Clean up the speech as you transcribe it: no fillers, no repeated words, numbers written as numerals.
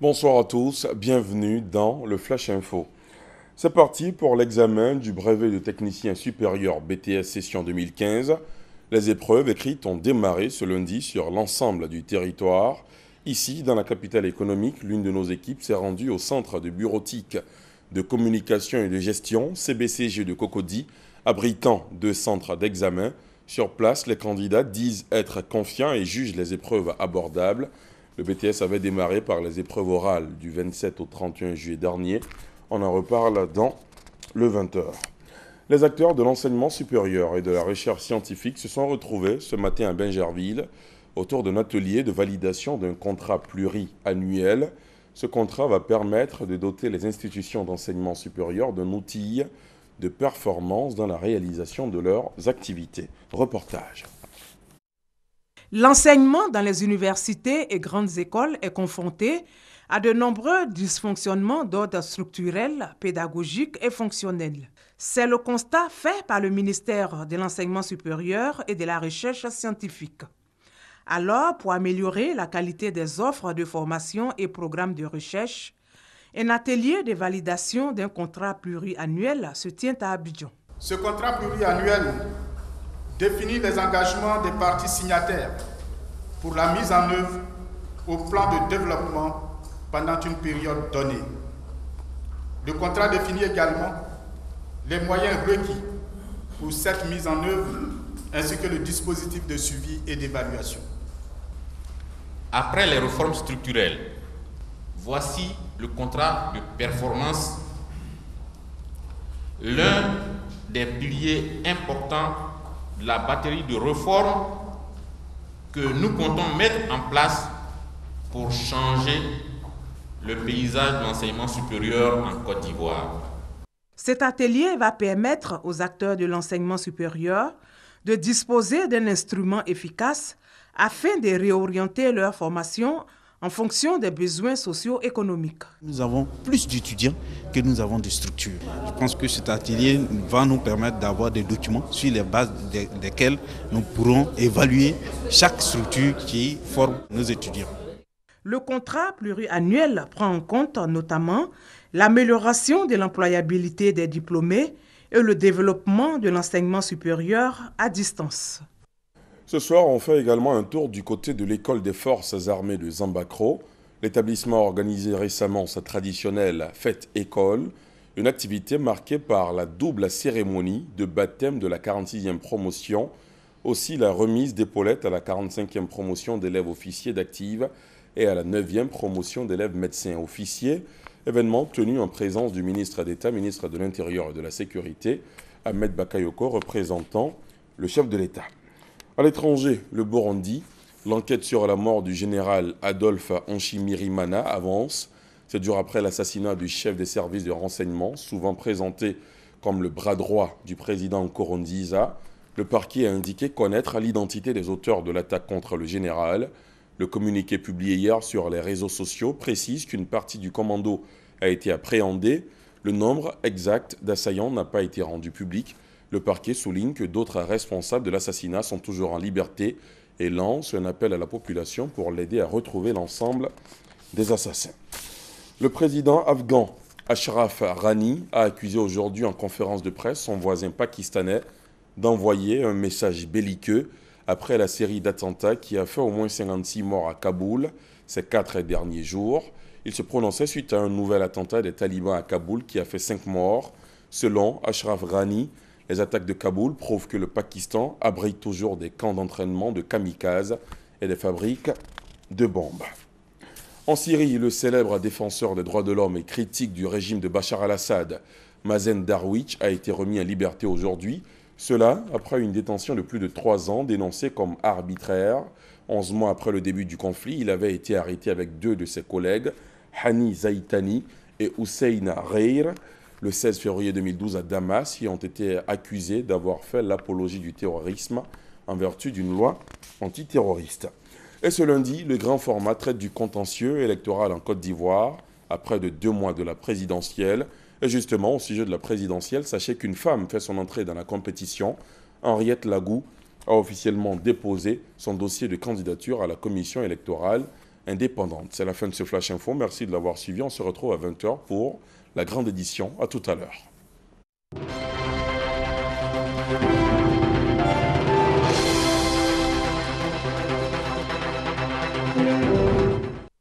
Bonsoir à tous, bienvenue dans le Flash Info. C'est parti pour l'examen du brevet de technicien supérieur BTS session 2015. Les épreuves écrites ont démarré ce lundi sur l'ensemble du territoire. Ici, dans la capitale économique, l'une de nos équipes s'est rendue au centre de bureautique de communication et de gestion, CBCG de Cocody, abritant deux centres d'examen. Sur place, les candidats disent être confiants et jugent les épreuves abordables. Le BTS avait démarré par les épreuves orales du 27 au 31 juillet dernier. On en reparle dans le 20h. Les acteurs de l'enseignement supérieur et de la recherche scientifique se sont retrouvés ce matin à Bingerville autour d'un atelier de validation d'un contrat pluriannuel. Ce contrat va permettre de doter les institutions d'enseignement supérieur d'un outil de performance dans la réalisation de leurs activités. Reportage. L'enseignement dans les universités et grandes écoles est confronté à de nombreux dysfonctionnements d'ordre structurel, pédagogique et fonctionnel. C'est le constat fait par le ministère de l'Enseignement supérieur et de la Recherche scientifique. Alors, pour améliorer la qualité des offres de formation et programmes de recherche, un atelier de validation d'un contrat pluriannuel se tient à Abidjan. Ce contrat pluriannuel définit les engagements des parties signataires pour la mise en œuvre au plan de développement pendant une période donnée. Le contrat définit également les moyens requis pour cette mise en œuvre ainsi que le dispositif de suivi et d'évaluation. Après les réformes structurelles, voici le contrat de performance, l'un des piliers importants de la batterie de réformes que nous comptons mettre en place pour changer le paysage de l'enseignement supérieur en Côte d'Ivoire. Cet atelier va permettre aux acteurs de l'enseignement supérieur de disposer d'un instrument efficace afin de réorienter leur formation en fonction des besoins socio-économiques. Nous avons plus d'étudiants que nous avons de structures. Je pense que cet atelier va nous permettre d'avoir des documents sur les bases desquels nous pourrons évaluer chaque structure qui forme nos étudiants. Le contrat pluriannuel prend en compte notamment l'amélioration de l'employabilité des diplômés et le développement de l'enseignement supérieur à distance. Ce soir, on fait également un tour du côté de l'école des forces armées de Zambakro. L'établissement a organisé récemment sa traditionnelle fête école, une activité marquée par la double cérémonie de baptême de la 46e promotion, aussi la remise d'épaulettes à la 45e promotion d'élèves officiers d'active et à la 9e promotion d'élèves médecins officiers, événement tenu en présence du ministre d'État, ministre de l'Intérieur et de la Sécurité, Ahmed Bakayoko, représentant le chef de l'État. À l'étranger, le Burundi, l'enquête sur la mort du général Adolphe Nshimirimana avance. 7 jours après l'assassinat du chef des services de renseignement, souvent présenté comme le bras droit du président Nkurunziza, le parquet a indiqué connaître l'identité des auteurs de l'attaque contre le général. Le communiqué publié hier sur les réseaux sociaux précise qu'une partie du commando a été appréhendée. Le nombre exact d'assaillants n'a pas été rendu public. Le parquet souligne que d'autres responsables de l'assassinat sont toujours en liberté et lance un appel à la population pour l'aider à retrouver l'ensemble des assassins. Le président afghan Ashraf Ghani a accusé aujourd'hui en conférence de presse son voisin pakistanais d'envoyer un message belliqueux après la série d'attentats qui a fait au moins 56 morts à Kaboul ces 4 derniers jours. Il se prononçait suite à un nouvel attentat des talibans à Kaboul qui a fait 5 morts. Selon Ashraf Ghani, les attaques de Kaboul prouvent que le Pakistan abrite toujours des camps d'entraînement de kamikazes et des fabriques de bombes. En Syrie, le célèbre défenseur des droits de l'homme et critique du régime de Bachar al-Assad, Mazen Darwish, a été remis en liberté aujourd'hui. Cela après une détention de plus de 3 ans dénoncée comme arbitraire. 11 mois après le début du conflit, il avait été arrêté avec 2 de ses collègues, Hani Zaitani et Hussein Reir, le 16 février 2012 à Damas, qui ont été accusés d'avoir fait l'apologie du terrorisme en vertu d'une loi antiterroriste. Et ce lundi, le grand format traite du contentieux électoral en Côte d'Ivoire, après de 2 mois de la présidentielle. Et justement, au sujet de la présidentielle, sachez qu'une femme fait son entrée dans la compétition. Henriette Lagou a officiellement déposé son dossier de candidature à la commission électorale indépendante. C'est la fin de ce Flash Info. Merci de l'avoir suivi. On se retrouve à 20h pour la grande édition. À tout à l'heure.